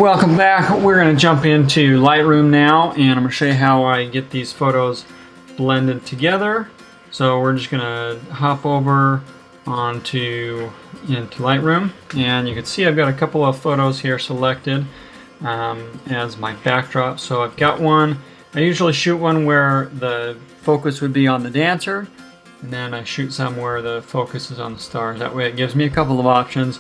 Welcome back. We're going to jump into Lightroom now, and I'm going to show you how I get these photos blended together. So we're just going to hop over into Lightroom, and you can see I've got a couple of photos here selected as my backdrop. So I've got one. I usually shoot one where the focus would be on the dancer, and then I shoot some where the focus is on the stars. That way it gives me a couple of options.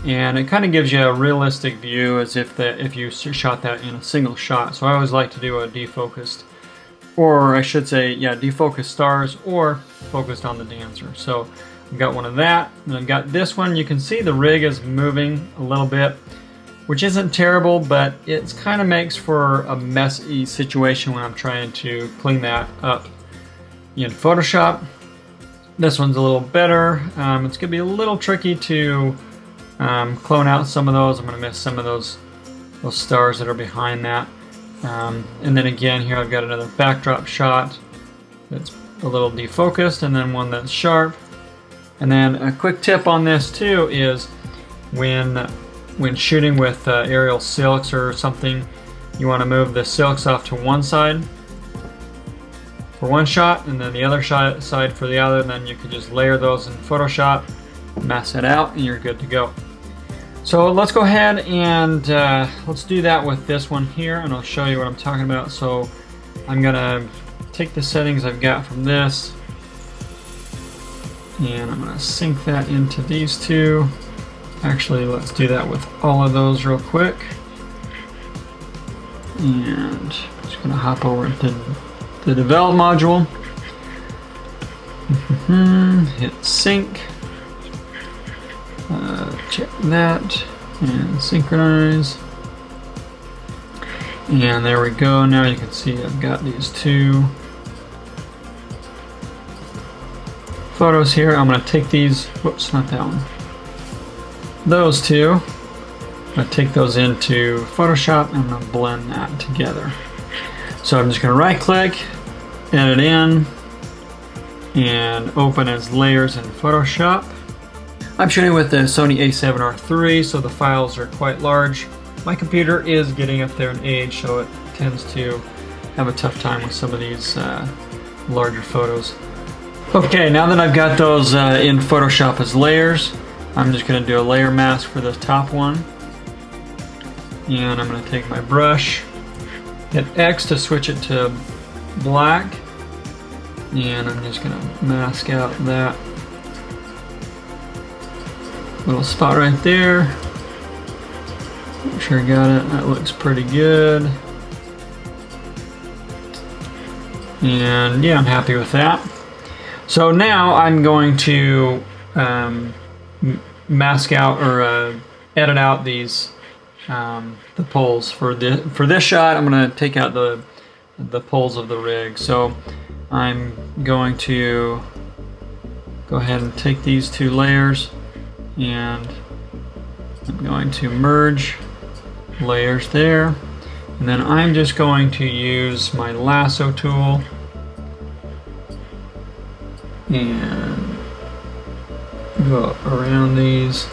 And it kind of gives you a realistic view as if you shot that in a single shot. So I always like to do a defocused, or I should say, yeah, defocused stars or focused on the dancer. So I've got one of that, and I've got this one. You can see the rig is moving a little bit, which isn't terrible, but it kind of makes for a messy situation when I'm trying to clean that up in Photoshop. This one's a little better. It's gonna be a little tricky to clone out some of those. I'm going to miss some of those stars that are behind that. And then again here I've got another backdrop shot that's a little defocused, and then one that's sharp. And then a quick tip on this too is when shooting with aerial silks or something, you want to move the silks off to one side for one shot and then the other side for the other, and then you can just layer those in Photoshop, mask it out, and you're good to go. So let's go ahead and let's do that with this one here, and I'll show you what I'm talking about. So I'm gonna take the settings I've got from this, and I'm gonna sync that into these two. Actually, let's do that with all of those real quick. And I'm just gonna hop over to the develop module, hit sync. Check that and synchronize, and there we go. Now you can see I've got these two photos here. I'm going to take these, whoops, not that one, those two. I'm going to take those into Photoshop and I'm going to blend that together. So I'm just going to right click, edit in, and open as layers in Photoshop. I'm shooting with the Sony A7R III, so the files are quite large. My computer is getting up there in age, so it tends to have a tough time with some of these larger photos. Okay, now that I've got those in Photoshop as layers, I'm just going to do a layer mask for the top one. And I'm going to take my brush, hit X to switch it to black, and I'm just going to mask out that little spot right there. Make sure I got it. That looks pretty good. And yeah, I'm happy with that. So now I'm going to mask out or edit out these the poles for this shot. I'm going to take out the poles of the rig. So I'm going to go ahead and take these two layers, and I'm going to merge layers there, and then I'm just going to use my lasso tool and go around these,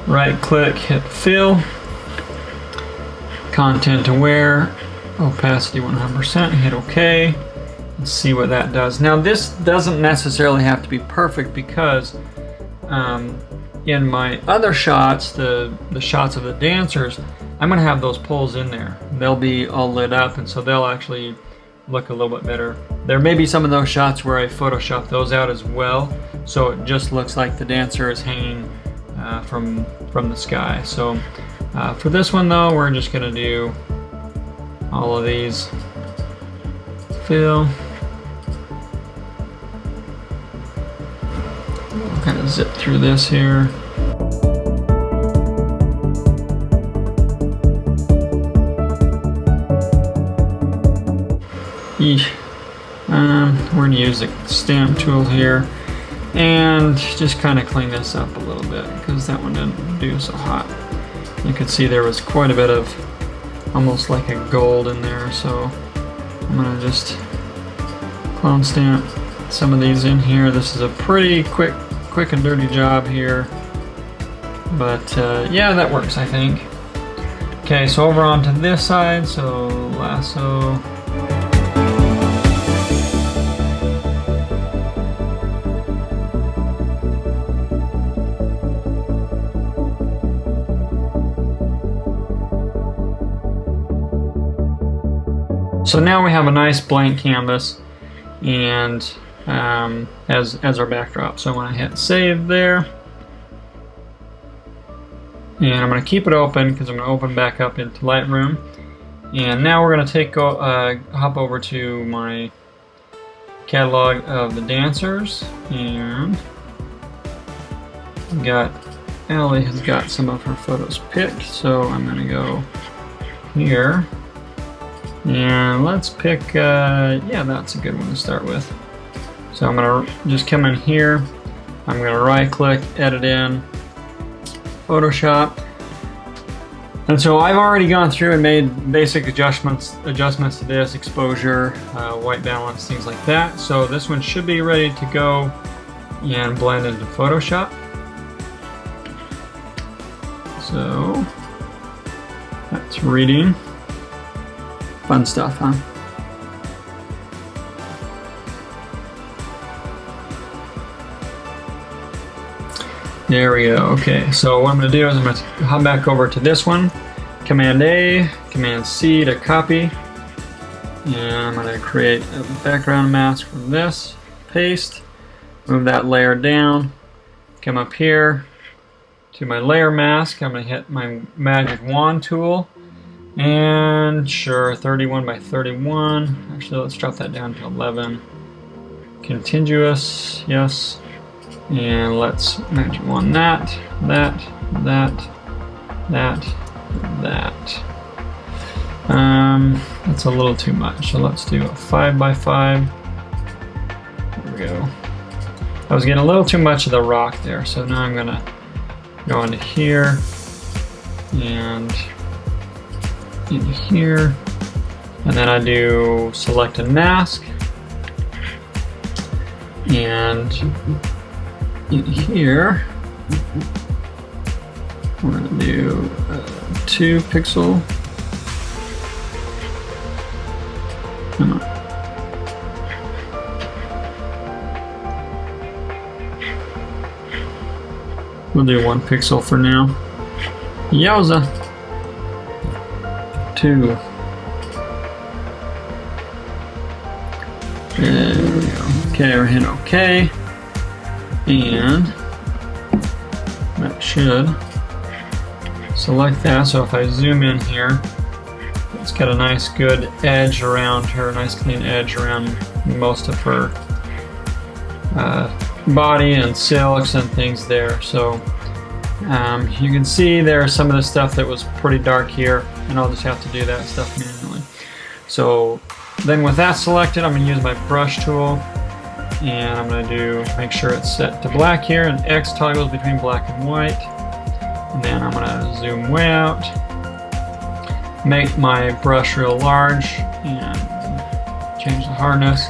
right click, hit fill, content aware, opacity 100%, hit OK. Let's see what that does. Now this doesn't necessarily have to be perfect, because in my other shots, the shots of the dancers, I'm going to have those poles in there. They'll be all lit up, and so they'll actually look a little bit better. There may be some of those shots where I Photoshop those out as well, so it just looks like the dancer is hanging from the sky. So for this one though, we're just going to do all of these, fill. Kind of zip through this here. We're going to use the stamp tool here and just kind of clean this up a little bit, because that one didn't do so hot. You can see there was quite a bit of almost like a gold in there, so I'm going to just clone stamp some of these in here. This is a pretty quick and dirty job here, but yeah, that works, I think. Okay, so over onto this side, so lasso. So now we have a nice blank canvas and as our backdrop. So I'm going to hit save there. And I'm going to keep it open because I'm going to open back up into Lightroom. And now we're going to hop over to my catalog of the dancers. And Allie has got some of her photos picked. So I'm going to go here. And let's pick, yeah, that's a good one to start with. So I'm going to just come in here. I'm going to right click, edit in, Photoshop. And so I've already gone through and made basic adjustments to this, exposure, white balance, things like that. So this one should be ready to go and blend into Photoshop. So that's reading. Fun stuff, huh? There we go. Okay, so what I'm going to do is I'm going to hop back over to this one. Command A, Command C to copy. And I'm going to create a background mask from this. Paste. Move that layer down. Come up here to my layer mask. I'm going to hit my magic wand tool. And sure, 31 by 31. Actually, let's drop that down to 11. Contiguous, yes. And let's magic wand that. That's a little too much. So let's do a 5 by 5. There we go. I was getting a little too much of the rock there, so now I'm gonna go into here and in here, and then I do select a mask, and in here we're going to do 2 pixel. Come on. We'll do 1 pixel for now. Yowza! 2. There we go. Okay, we're hitting OK. And that should select that. So if I zoom in here, it's got a nice good edge around her, nice clean edge around most of her body and silks and things there. So you can see there's some of the stuff that was pretty dark here, and I'll just have to do that stuff manually. So then with that selected, I'm going to use my brush tool, and I'm going to make sure it's set to black here, and X toggles between black and white. And then I'm going to zoom way out, make my brush real large, and change the hardness.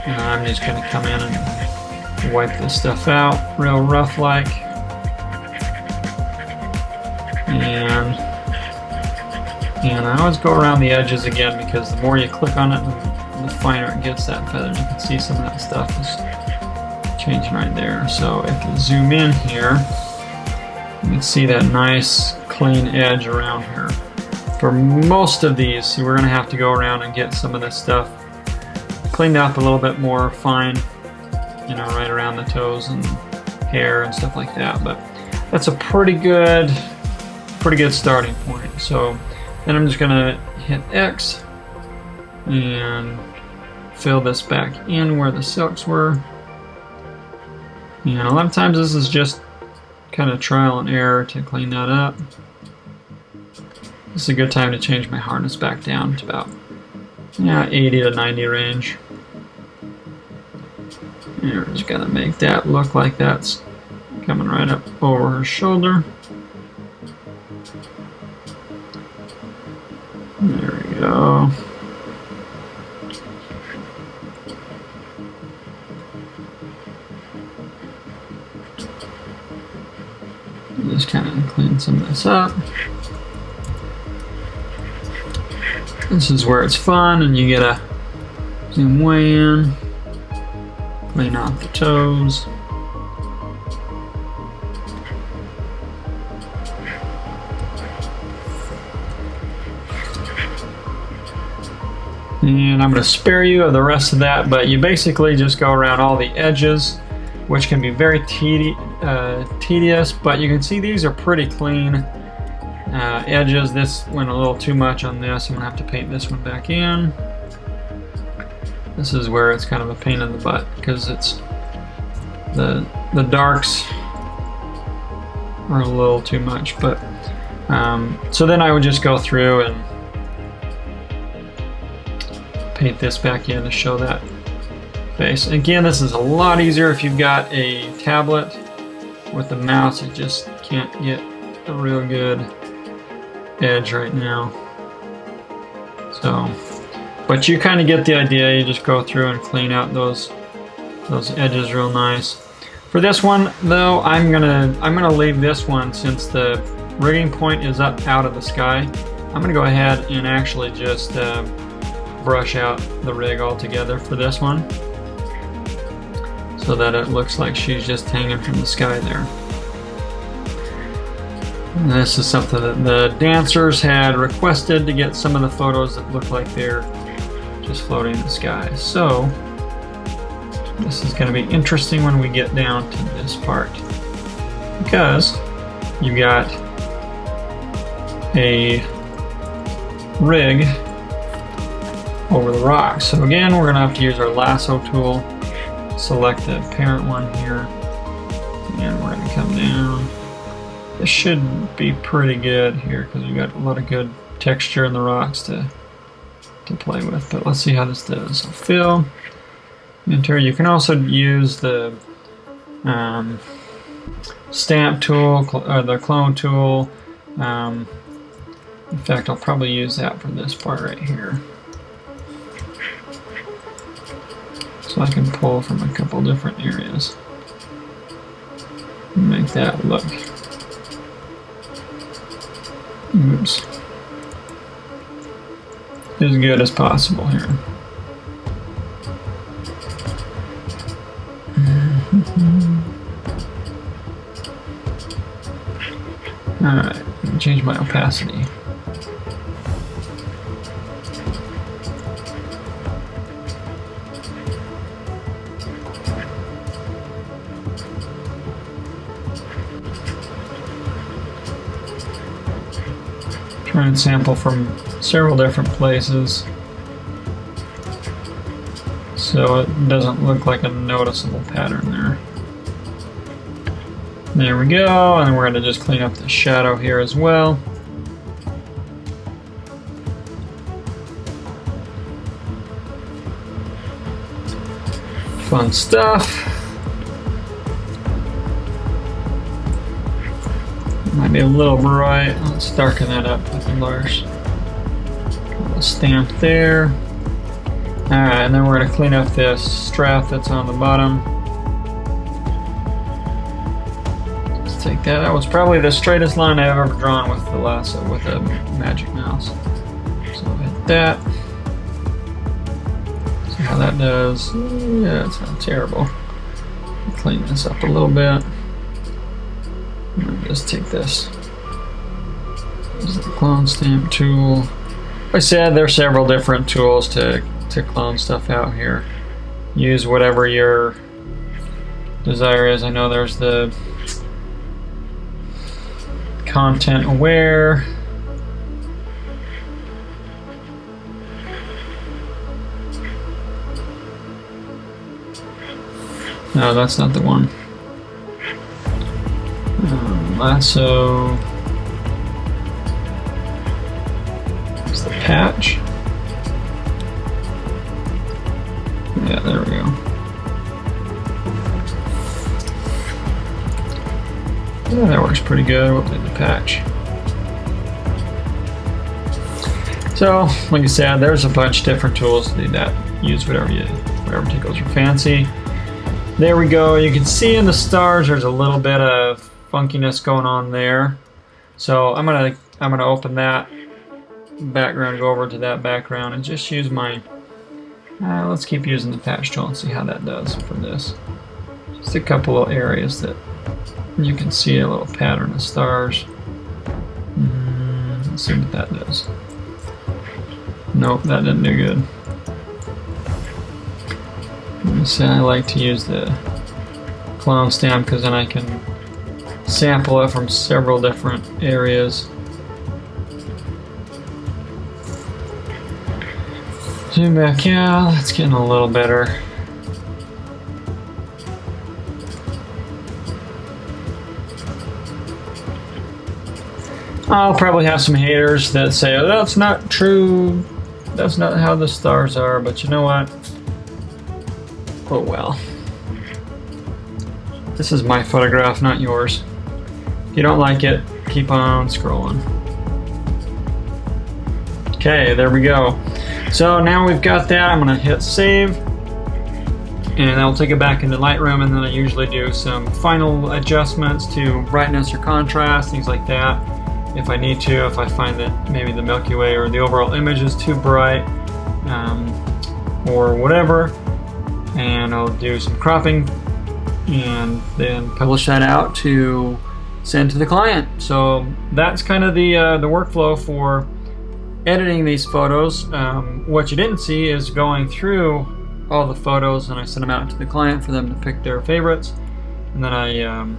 And I'm just going to come in and wipe this stuff out real rough like. And I always go around the edges again, because the more you click on it, the finer it gets that feather. You can see some of that stuff is changing right there. So if you zoom in here, you can see that nice clean edge around here. For most of these, see, we're going to have to go around and get some of this stuff cleaned up a little bit more fine, you know, right around the toes and hair and stuff like that. But that's a pretty good starting point. So then I'm just going to hit X and fill this back in where the silks were. And a lot of times this is just kind of trial and error to clean that up. This is a good time to change my hardness back down to about 80 to 90 range. And we're just going to make that look like that's coming right up over her shoulder. There we go. Just kind of clean some of this up. This is where it's fun, and you get a zoom way in, clean off the toes. And I'm going to spare you of the rest of that, but you basically just go around all the edges, which can be very tedious, but you can see these are pretty clean edges. This went a little too much on this. I'm going to have to paint this one back in. This is where it's kind of a pain in the butt because it's the darks are a little too much, but so then I would just go through and paint this back in to show that face. Again, this is a lot easier if you've got a tablet. With the mouse, it just can't get a real good edge right now. So, but you kind of get the idea. You just go through and clean out those edges real nice. For this one, though, I'm gonna leave this one since the rigging point is up out of the sky. I'm gonna go ahead and actually just brush out the rig altogether for this one so that it looks like she's just hanging from the sky there. And this is something that the dancers had requested, to get some of the photos that look like they're just floating in the sky. So this is going to be interesting when we get down to this part, because you've got a rig over the rocks. So again, we're going to have to use our lasso tool, select the parent one here, and we're going to come down. This should be pretty good here because we've got a lot of good texture in the rocks to play with. But let's see how this does. So fill, enter. You can also use the stamp tool or the clone tool. In fact, I'll probably use that for this part right here. So I can pull from a couple different areas and make that look, oops, as good as possible here. Alright, change my opacity. Try and sample from several different places so it doesn't look like a noticeable pattern there. There we go, and we're going to just clean up the shadow here as well. Fun stuff. Might be a little bright. Let's darken that up with the brush. A little stamp there. Alright, and then we're going to clean up this strap that's on the bottom. Let's take that. That was probably the straightest line I've ever drawn with the lasso, with a magic mouse. So hit that. See how that does. Yeah, it's not terrible. Clean this up a little bit. Just take this. This is the clone stamp tool. Like I said, there are several different tools to clone stuff out here. Use whatever your desire is. I know there's the content aware. No, that's not the one. Lasso. It's the patch. Yeah, there we go. Yeah, that works pretty good. We'll do the patch. So, like I said, there's a bunch of different tools to do that. Use whatever tickles your fancy. There we go. You can see in the stars there's a little bit of funkiness going on there. So I'm gonna open that background, go over to that background and just use my, let's keep using the patch tool and see how that does for this. Just a couple of areas that you can see a little pattern of stars. Let's see what that does. Nope, that didn't do good. Let me say I like to use the clone stamp because then I can sample it from several different areas. Zoom back out, that's getting a little better. I'll probably have some haters that say, oh, that's not true, that's not how the stars are, but you know what? Oh well. This is my photograph, not yours. If you don't like it, keep on scrolling. Okay, there we go. So now we've got that, I'm gonna hit save, and I'll take it back into Lightroom, and then I usually do some final adjustments to brightness or contrast, things like that. If I need to, if I find that maybe the Milky Way or the overall image is too bright, or whatever, and I'll do some cropping and then publish that out to send to the client. So that's kind of the workflow for editing these photos. What you didn't see is going through all the photos, and I send them out to the client for them to pick their favorites, and then I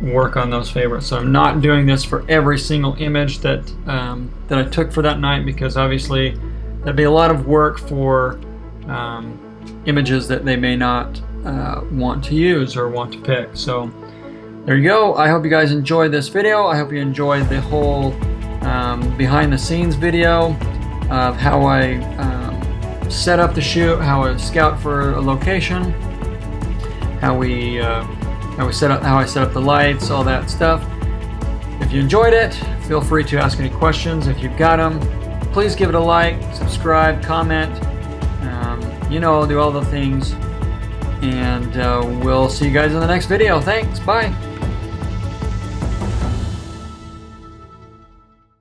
work on those favorites. So I'm not doing this for every single image that that I took for that night, because obviously that'd be a lot of work for images that they may not want to use or want to pick. So there you go. I hope you guys enjoyed this video. I hope you enjoyed the whole behind the scenes video of how I set up the shoot, how I scout for a location, how I set up the lights, all that stuff. If you enjoyed it, feel free to ask any questions. If you've got them, please give it a like, subscribe, comment. I'll do all the things, and we'll see you guys in the next video. Thanks, bye.